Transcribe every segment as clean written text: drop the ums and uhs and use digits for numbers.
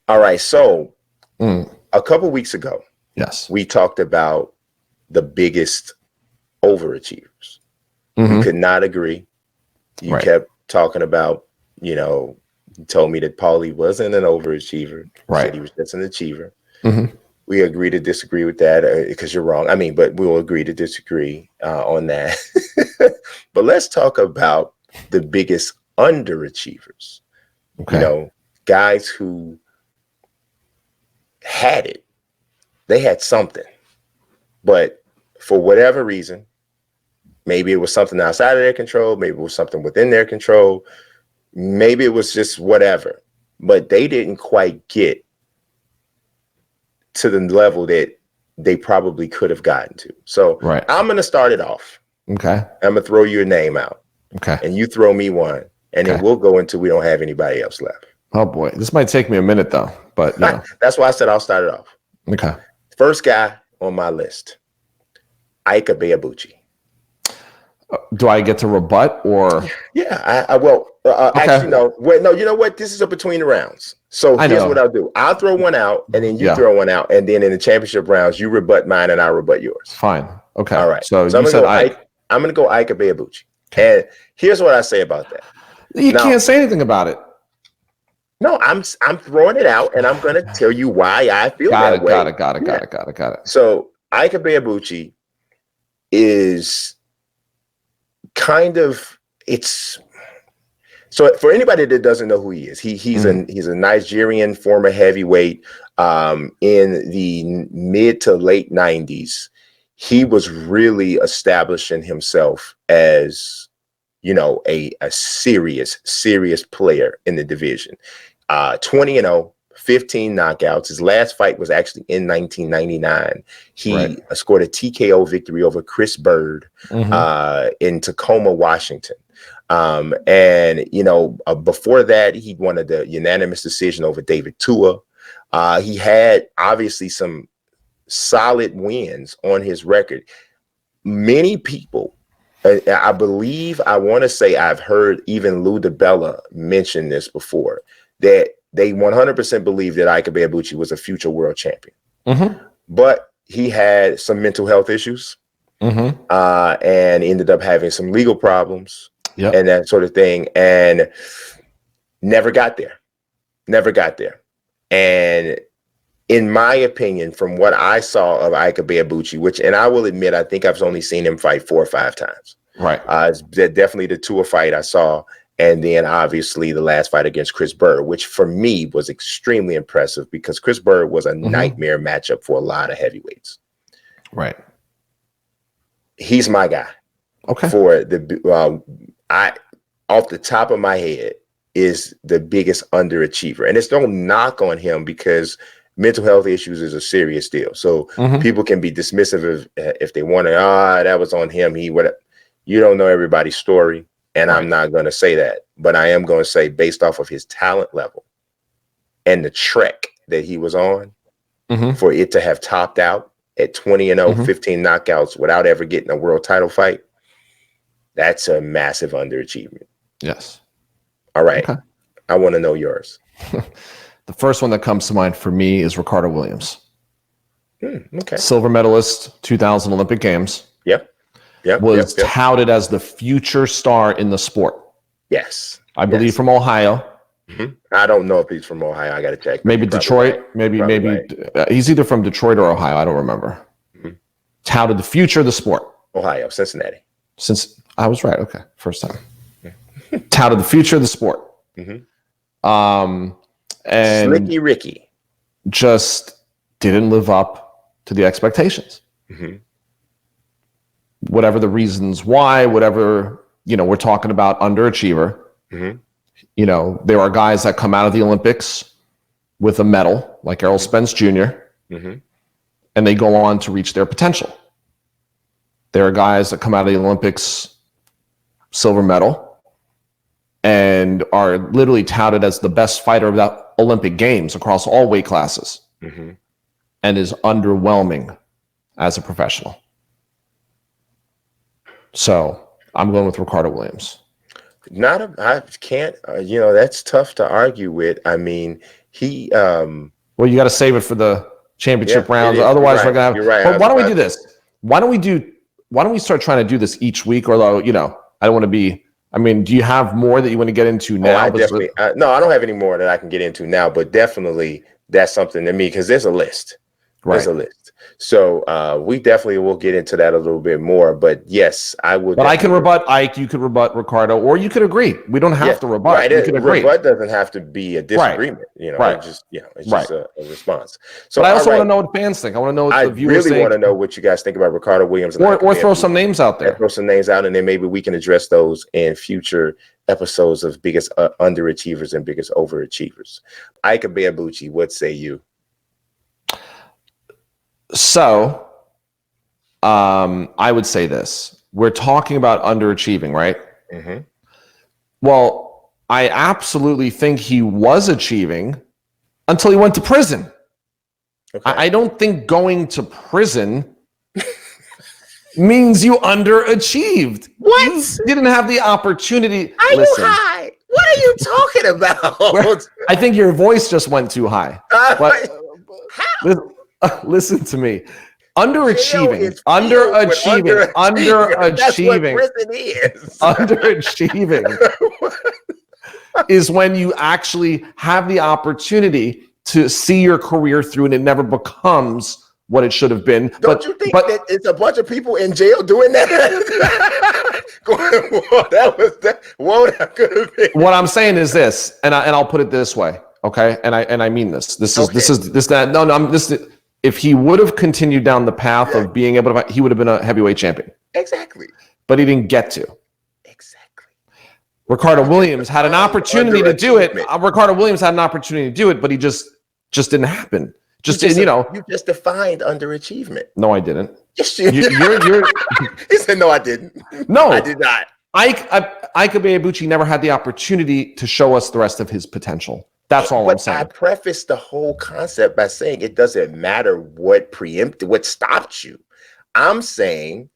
All right. So a couple weeks ago, Yes. we talked about the biggest overachievers. Mm-hmm. We could not agree. You kept talking about, you told me that Paulie wasn't an overachiever. You said he was just an achiever. Mm-hmm. We agree to disagree with that because you're wrong. I mean, but we'll agree to disagree on that. But let's talk about the biggest underachievers. Okay. Guys who had it. They had something, but for whatever reason, maybe it was something outside of their control. Maybe it was something within their control. Maybe it was just whatever, but they didn't quite get to the level that they probably could have gotten to. So I'm going to start it off. Okay. I'm going to throw you a name out. Okay. And you throw me one, and then we'll go until we don't have anybody else left. Oh boy. This might take me a minute though, but that's why I said I'll start it off. Okay. First guy on my list, Ike Ibeabuchi. Do I get to rebut or? Yeah, I will. Actually, no. Wait, no. You know what? This is a between the rounds. So here's what I'll do. I'll throw one out, and then you throw one out, and then in the championship rounds, you rebut mine, and I'll rebut yours. Fine. Okay. All right. So you said Ike. I'm going to go Ike Ibeabuchi. And here's what I say about that. You can't say anything about it. No, I'm throwing it out, and I'm going to tell you why I feel that way. Got it. So Ike Ibeabuchi is kind of so for anybody that doesn't know who he is, he's a Nigerian former heavyweight. In the mid to late 90s, he was really establishing himself as a serious player in the division. 20-0, 15 knockouts. His last fight was actually in 1999. He scored a TKO victory over Chris Bird in Tacoma, Washington. And before that, he won the unanimous decision over David Tua. He had obviously some solid wins on his record. Many people, I want to say I've heard even Lou DiBella mention this before, that they 100% believe that Ike Ibeabuchi was a future world champion. But he had some mental health issues and ended up having some legal problems and that sort of thing, and never got there. And in my opinion, from what I saw of Ike Ibeabuchi, and I will admit, I think I've only seen him fight 4 or 5 times. It's definitely the Tua fight I saw. And then obviously the last fight against Chris Bird, which for me was extremely impressive because Chris Bird was a nightmare matchup for a lot of heavyweights. He's my guy. Okay. For the off the top of my head is the biggest underachiever. And it's no knock on him because mental health issues is a serious deal. So people can be dismissive if they want to, that was on him. You don't know everybody's story. And I'm not going to say that, but I am going to say based off of his talent level and the trek that he was on for it to have topped out at 20-0, 15 knockouts without ever getting a world title fight. That's a massive underachievement. Yes. All right. Okay. I want to know yours. The first one that comes to mind for me is Ricardo Williams. Okay. Silver medalist, 2000 Olympic Games. Was touted as the future star in the sport. Yes. I believe from Ohio. I don't know if he's from Ohio. I got to check. Maybe Detroit. Maybe he's either from Detroit or Ohio. I don't remember. Touted the future of the sport. Ohio, Cincinnati. Since I was right. Okay. First time. Touted the future of the sport. And Slicky Ricky just didn't live up to the expectations. Whatever the reasons why, whatever, we're talking about underachiever. There are guys that come out of the Olympics with a medal, like Errol Spence Jr., and they go on to reach their potential. There are guys that come out of the Olympics, silver medal, and are literally touted as the best fighter of the Olympic Games across all weight classes, and is underwhelming as a professional. So I'm going with Ricardo Williams. I can't, that's tough to argue with. I mean, He well, you got to save it for the championship rounds. Otherwise, we're gonna have. You're right. But why don't we do this? Why don't we start trying to do this each week? Although, I don't want to be. I mean, do you have more that you want to get into now? I definitely. No, I don't have any more that I can get into now. But definitely, that's something to me because there's a list. Right. There's a list. So we definitely will get into that a little bit more. But yes, I would. But I can rebut Ike. You could rebut Ricardo, or you could agree. We don't have to rebut. Right. We can agree. Rebut doesn't have to be a disagreement. Right. It's just a response. So but I also want to know what fans think. I want to know what the viewers think. I really want to know what you guys think about Ricardo Williams. Or throw some names out there. Throw some names out, and then maybe we can address those in future episodes of biggest underachievers and biggest overachievers. Ike Ibeabuchi, what say you? So, I would say this. We're talking about underachieving, right? Mm-hmm. Well, I absolutely think he was achieving until he went to prison. Okay. I don't think going to prison means you underachieved. What? You didn't have the opportunity. Are you high? What are you talking about? I think your voice just went too high. But listen to me. Underachieving. That's what prison is. Underachieving is when you actually have the opportunity to see your career through and it never becomes what it should have been. Don't you think that it's a bunch of people in jail doing that? That could have been. What I'm saying is this, and I'll put it this way, okay? And I mean this. If he would have continued down the path of being able to, he would have been a heavyweight champion. Exactly. But he didn't get to. Exactly. Ricardo Williams had an opportunity to do it. Ricardo Williams had an opportunity to do it, but he just didn't happen. You just defined underachievement. No, I didn't. Yes, you're He said, no, I didn't. No, I did not. Ike Ibeabuchi never had the opportunity to show us the rest of his potential. That's all I'm saying. I prefaced the whole concept by saying it doesn't matter what stopped you. I'm saying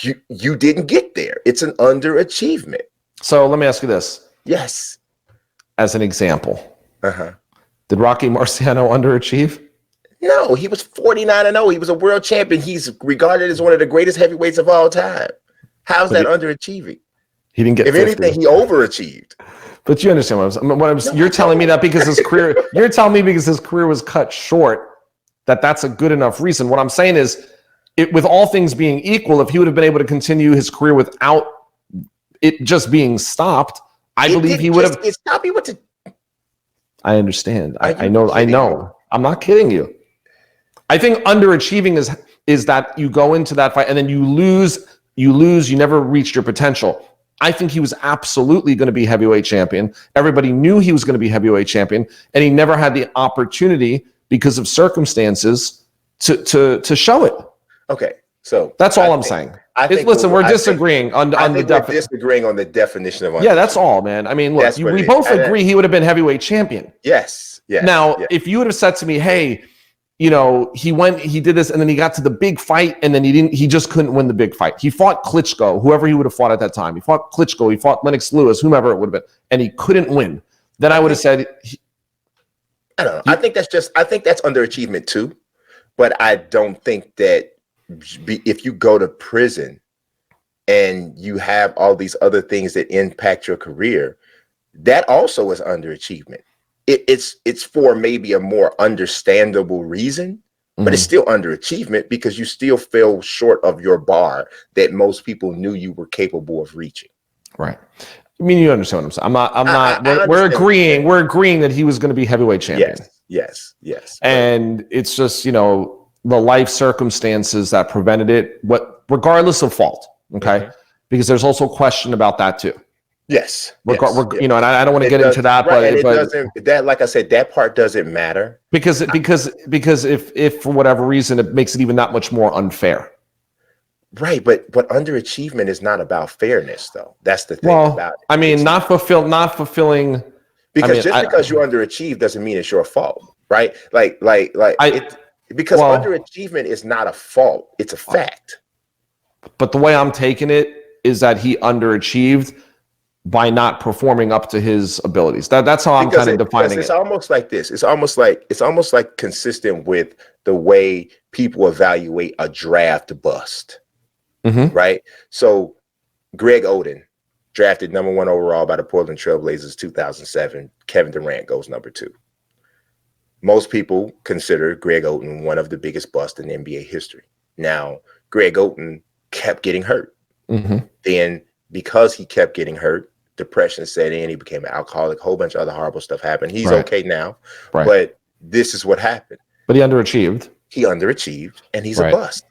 you didn't get there. It's an underachievement. So let me ask you this. Yes. As an example. Uh-huh. Did Rocky Marciano underachieve? No, he was 49-0. He was a world champion. He's regarded as one of the greatest heavyweights of all time. How's that underachieving? He didn't get. If 50. anything, he overachieved. But you understand what I'm saying. You're telling me that because his career. You're telling me because his career was cut short. That's a good enough reason. What I'm saying is, with all things being equal, if he would have been able to continue his career without it just being stopped, I believe he would have. It stopped you with I understand. I know. I'm not kidding you. I think underachieving is that you go into that fight and then you lose. You never reached your potential. I think he was absolutely going to be heavyweight champion. Everybody knew he was going to be heavyweight champion, and he never had the opportunity because of circumstances to show it. Okay, so that's all I'm saying. Listen, we're disagreeing on the definition. Disagreeing on the definition of. Yeah, that's all, man. I mean, look, we both agree he would have been heavyweight champion. Yes. Yes. Now, if you would have said to me, "Hey, he did this, and then he got to the big fight, and then he just couldn't win the big fight. He fought Klitschko, whoever he would have fought at that time. He fought Klitschko, he fought Lennox Lewis, whomever it would have been, and he couldn't win. Then I would have said, I don't know. I think that's underachievement too, but I don't think that if you go to prison and you have all these other things that impact your career, that also is underachievement. It's for maybe a more understandable reason, but it's still underachievement because you still fell short of your bar that most people knew you were capable of reaching. Right. I mean, you understand what I'm saying. I'm not. We're agreeing. We're agreeing that he was going to be heavyweight champion. Yes. And it's just the life circumstances that prevented it. Regardless of fault, okay? Mm-hmm. Because there's also a question about that too. Yes. And I don't want to get into that, but like I said, that part doesn't matter because if for whatever reason it makes it even that much more unfair. Right, but underachievement is not about fairness, though. That's the thing about it. I mean, not fulfilling. Because because you underachieve doesn't mean it's your fault, right? Because underachievement is not a fault; it's a fact. But the way I'm taking it is that he underachieved by not performing up to his abilities. That's how I'm kind of defining it. It's almost like this. It's almost like consistent with the way people evaluate a draft bust, right? So Greg Oden, drafted number 1 overall by the Portland Trailblazers 2007. Kevin Durant goes number 2. Most people consider Greg Oden one of the biggest busts in NBA history. Now, Greg Oden kept getting hurt. Then, because he kept getting hurt, depression set in. He became an alcoholic. A whole bunch of other horrible stuff happened. He's okay now, but this is what happened. But he underachieved. He underachieved, and he's a bust.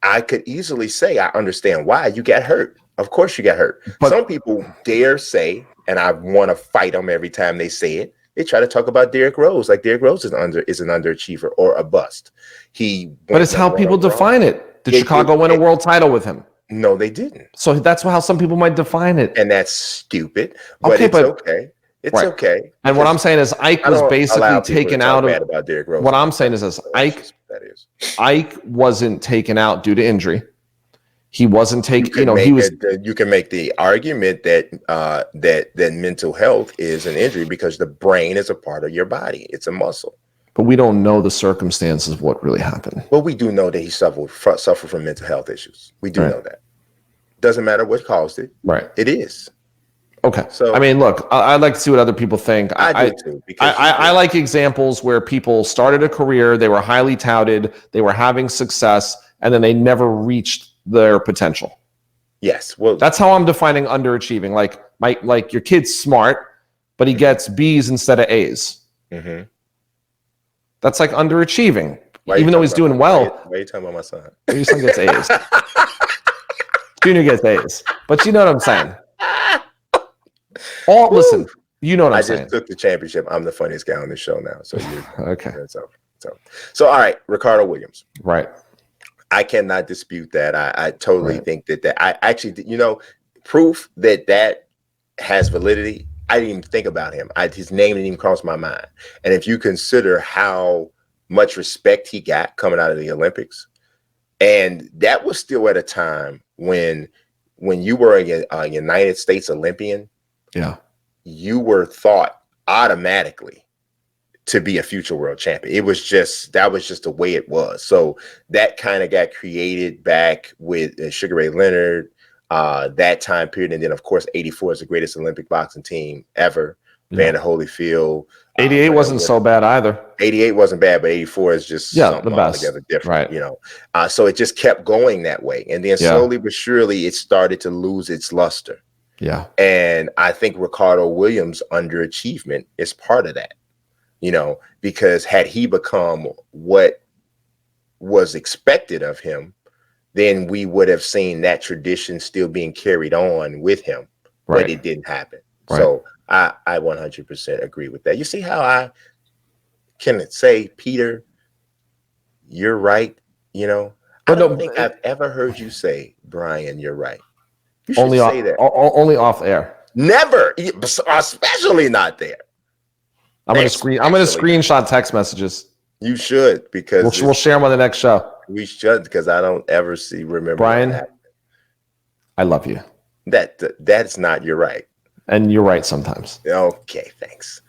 I could easily say I understand why you got hurt. Of course you got hurt. But some people dare say, and I want to fight them every time they say it, they try to talk about Derrick Rose like Derrick Rose is an underachiever or a bust. But it's how people define it. Did Chicago win a world title with him? No, they didn't. So that's how some people might define it. And that's stupid. But it's okay. It's okay. And what I'm saying is Ike was basically taken out of about Derrick Rose. What I'm saying is this: Ike wasn't taken out due to injury. He wasn't taken. You can make the argument that that mental health is an injury because the brain is a part of your body. It's a muscle. But we don't know the circumstances of what really happened. Well, we do know that he suffered from mental health issues. We do know that. Doesn't matter what caused it. Right. It is. Okay. So I mean, look, I'd like to see what other people think. I do too. I like examples where people started a career, they were highly touted, they were having success, and then they never reached their potential. Yes. Well, that's how I'm defining underachieving. Like your kid's smart, but he gets B's instead of A's. That's like underachieving, even though he's doing well. Why are you talking about my son? Your son gets A's. Junior gets A's. But you know what I'm saying. Listen, you know what I'm saying. I just took the championship. I'm the funniest guy on this show now. So you're okay. So all right, Ricardo Williams. Right. I cannot dispute that. I totally think that I actually, proof that has validity. I didn't even think about him. His name didn't even cross my mind. And if you consider how much respect he got coming out of the Olympics, and that was still at a time when you were a United States Olympian, you were thought automatically to be a future world champion. That was just the way it was. So that kind of got created back with Sugar Ray Leonard, that time period. And then of course, 84 is the greatest Olympic boxing team ever. Vander Holyfield. 88 wasn't so bad either. 88 wasn't bad, but 84 is just something the best. Altogether different, so it just kept going that way. And then slowly but surely it started to lose its luster. Yeah. And I think Ricardo Williams' underachievement is part of that, because had he become what was expected of him, then we would have seen that tradition still being carried on with him, but it didn't happen. Right. So I 100% agree with that. You see how I can say, Peter, you're right. I don't think I've ever heard you say, Brian, you're right. You should say that. Only off air. Never, especially not there. I'm gonna screenshot text messages. You should, because we'll share them on the next show. We should, because I don't ever remember. Brian, I love you. That's not you're right. And you're right sometimes. Okay, thanks.